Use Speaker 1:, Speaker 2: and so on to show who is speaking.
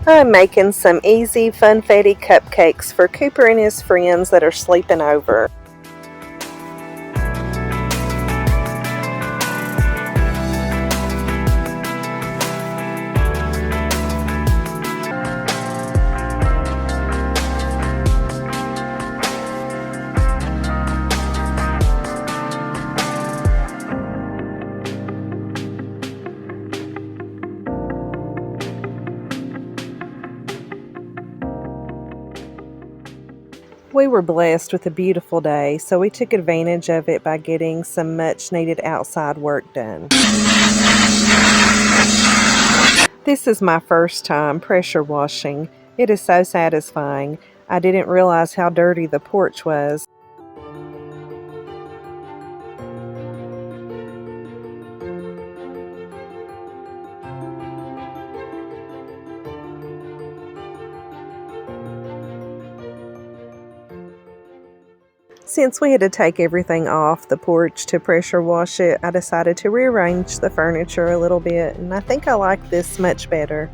Speaker 1: I'm making some easy, funfetti cupcakes for Cooper and his friends that are sleeping over. We were blessed with a beautiful day, so we took advantage of it by getting some much needed outside work done. This is my first time pressure washing. It is so satisfying. I didn't realize how dirty the porch was. Since we had to take everything off the porch to pressure wash it, I decided to rearrange the furniture a little bit, and I think I like this much better.